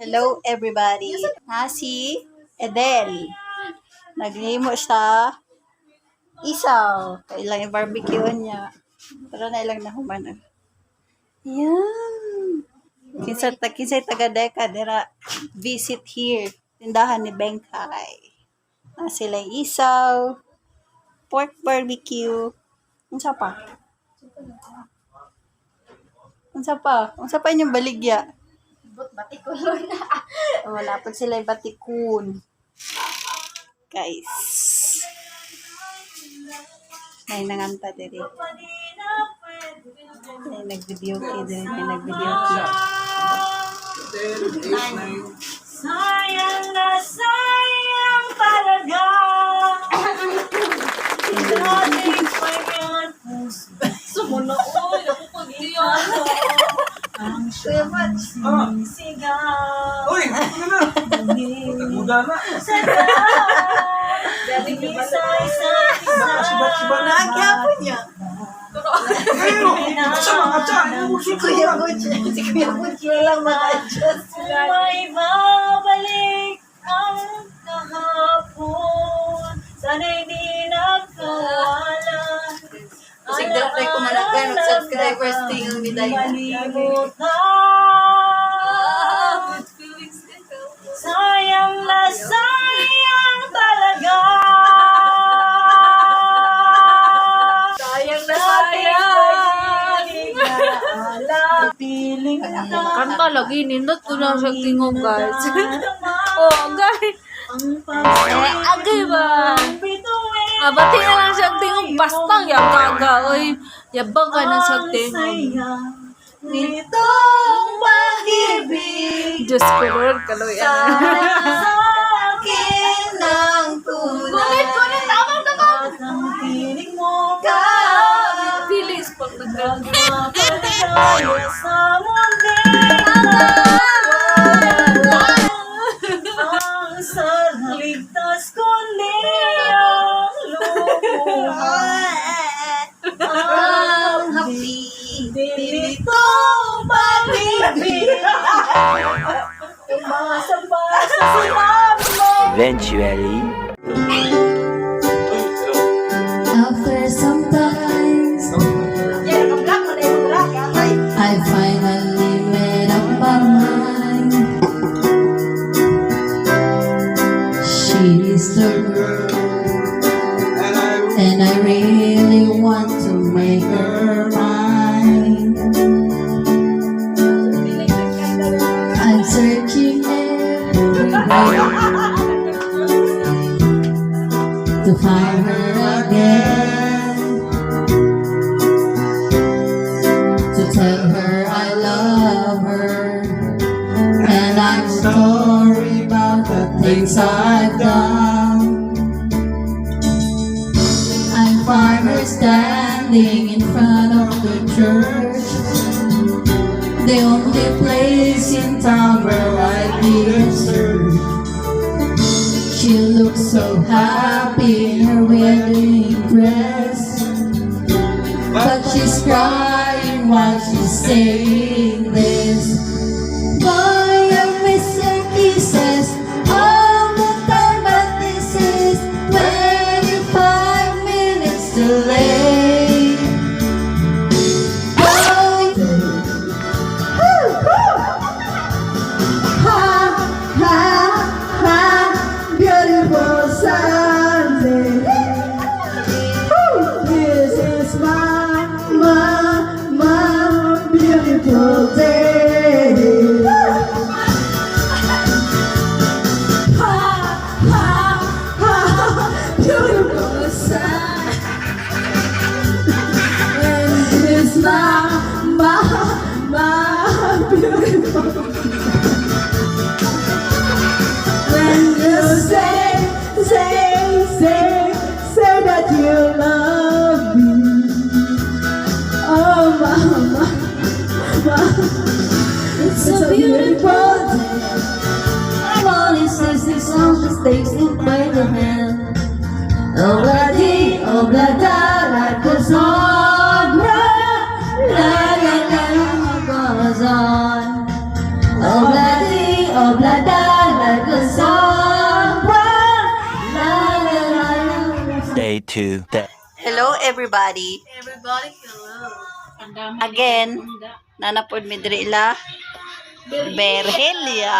Hello everybody. Si Edel. Naglimo siya. Isaw. Kailang yung barbecue niya. Pero na ilang nahuman. Yan. Kinsay taga-deka dira visit here. Tindahan ni Bengkay. Sila yung isaw. Pork barbecue. Unsa pa? Unsa pa inyong baligya? Batikon na. Wala pa sila yung batikun. Guys. May nanganta diri. May nag-video kay diri. May nag-video kay. Sayang na sayang talaga. Dating payan puso. Sumuna oy, ako pagdiyan mo. Ang siyang sinisigaw. Uy, ano na? Muda na. Dating isa-isa. Nagyapon niya. Ayun, sa mga tiyan. Si Kuya Butch na lang mag-adjust. May babalik ang kahapon. Sana'y di nagkawala. Sigdala tayo kumanagay, mag-subscribers tingong biday na. Sayang na sayang talaga. Sayang na sayang. Piling Kanta lagi, nindot ko na siya tingog, guys. Oh, guys. Agay ba? Bati na lang siya tingog, bastang yung kaga. Oy, yabang ka na siya tingog. nitong pag-ibig. Diyos ko, Lord, kaloy. Sa akin ng tulad. Kulit, tama. At ang piling mo ka. Feelings pag nagkagawa. Tayo sa mundi. Ang sarligtas kundi ang lumuhan. Ang happy dilitong pag-ibig. Umasa-pa sa sinabi mo. Eventually. After some time, I finally made up my mind. She's the girl, and I really want to make her mine. I'm searching everywhere to find her again, to tell her I love her, and I'm sorry about the things I've done. I find her standing in front of the church, the only place in town where I didn't search. She looks so happy in her wedding dress, but she's crying while she's saying this. Boy, I miss her kisses all the time, but this is 25 minutes too late. Boy, ha, ha, ha, beautiful Sunday. This is my beautiful day. Ha, ha, ha, beautiful Sunday. And this is my beautiful. When you say that you love me. Oh, mama, it's a beautiful day. I'm only 60 songs, mistakes in my hand. Obladi, oblada, life goes on. La la la, goes on. Obladi, oblada. to the Hello everybody. Everybody, hello. Again, nanapod mi diri ila Berhelia.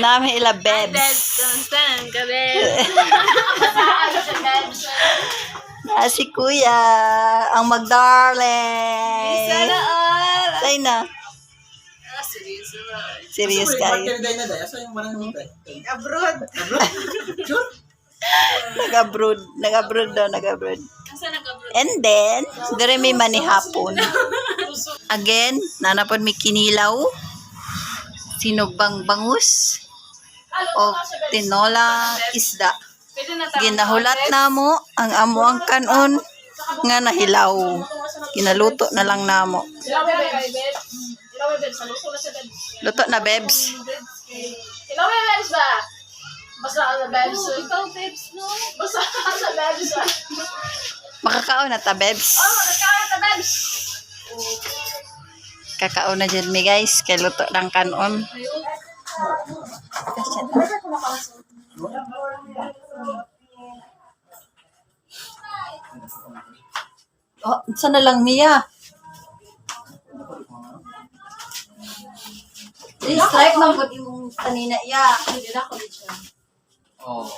Nami ila Bebs, Bebs. kamusta ang gabi? Na si Kuya, ang mag-darling. Sana all. Say na. Seryoso. Serious kayo. Abroad. Nag-abroad daw. Asa nag-abroad? And then, diri may manihapon. Again, nanapod mi kinilaw. Sinugbang bangus. O tinola isda. Pwede na tayo. Ginahulat na mo ang amuang kanon nga nahilaw. Ginaluto na lang namo. Ilawe bebs. Ilawe bebs. Saluso na sa bebs. Luto na bebs. Ilawe bebs ba? Basta sa bebs. Ikaw bebs no? Basta sa bebs ba? Makakaon na ta bebs. Oh, nagkain ka bebs. Kakaon na dyan mi guys. Kay luto ng kanon. Oh, sana lang Mia. Strike man ko yung kanina iya. Hindi na ko siya. Oh.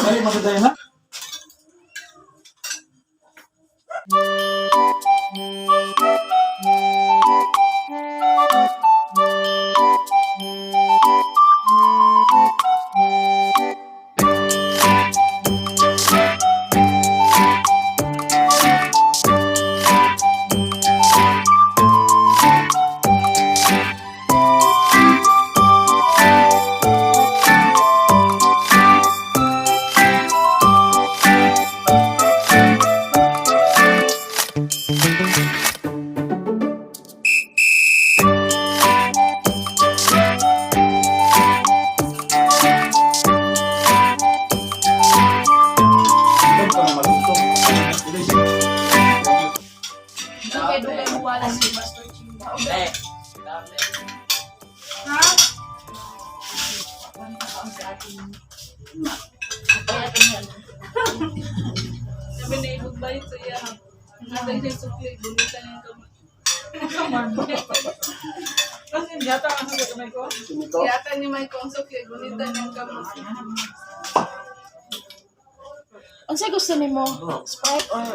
Ay, maganda na. Dugay mo wala si Pastor Chimba. Sabi na ibugay ito yan. Nagay na sukli, bulitan yung kamay. Kasi yata ang sabi kamay ko. Yata ni may konsok yung bulitan yung kamay. Ang sa'yo gusto ni mo? Sprite or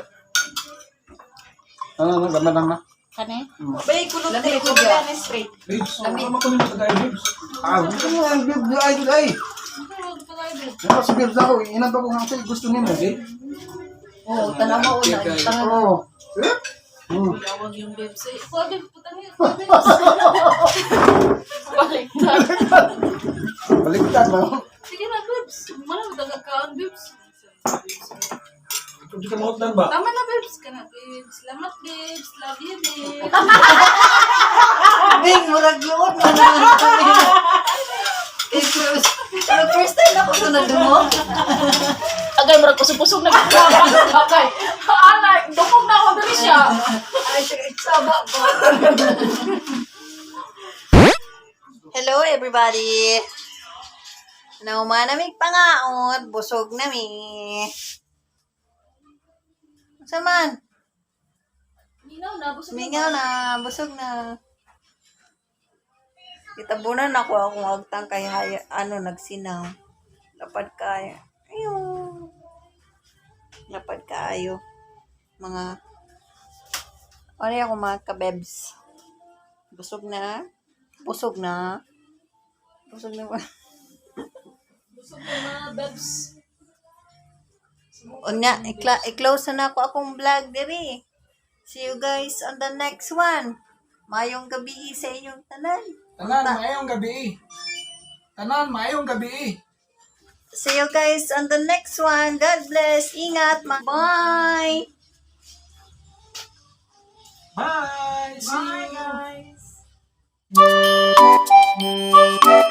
Ano, ganda lang na. kane? Bay, kulot na ito Kane straight. Babes, ano ko nito tayo, babes? Gusto mo ang babes, ay. Ano si babes ako, inanto ko nga sa'yo, gusto niyo, eh? Oh, tanaw mo una. Oo. Eh? Tawag yung website. Pwede, putang yun. Baliktad. Baliktad ba? Sige na, Bibs. Mana mo dagat ka ang Bibs? Kung di ka mautlan ba? Tama na, Bibs. Ka na, Bibs. Salamat, Bibs. Love you, Bibs. Bing, murag yun. Manahan kami. Pero first time ako ito nadumo. Agay, marag pusog-pusog na agay. Alay, dukog na ako dali siya. Ay, saba ko. Hello, everybody. Nauman namig pangaon. Busog nami. Saman? Minaw na, busog Mingaw na. Busog na. Kitabunan ako akong agtang kay nagsinaw. Lapad kaya. Ayun. Lapad kaayo. Mga ano ako mga kabebs. Busog na. Busog na. Busog na ba? Busog na mga Bibs. O na, i-close na ako akong vlog diri. See you guys on the next one. Mayong gabi sa inyong tanan. Tanan, maayong gabi. Tanan, maayong gabi. See you guys on the next one. God bless. Ingat. Bye. Bye! See Bye, you! guys.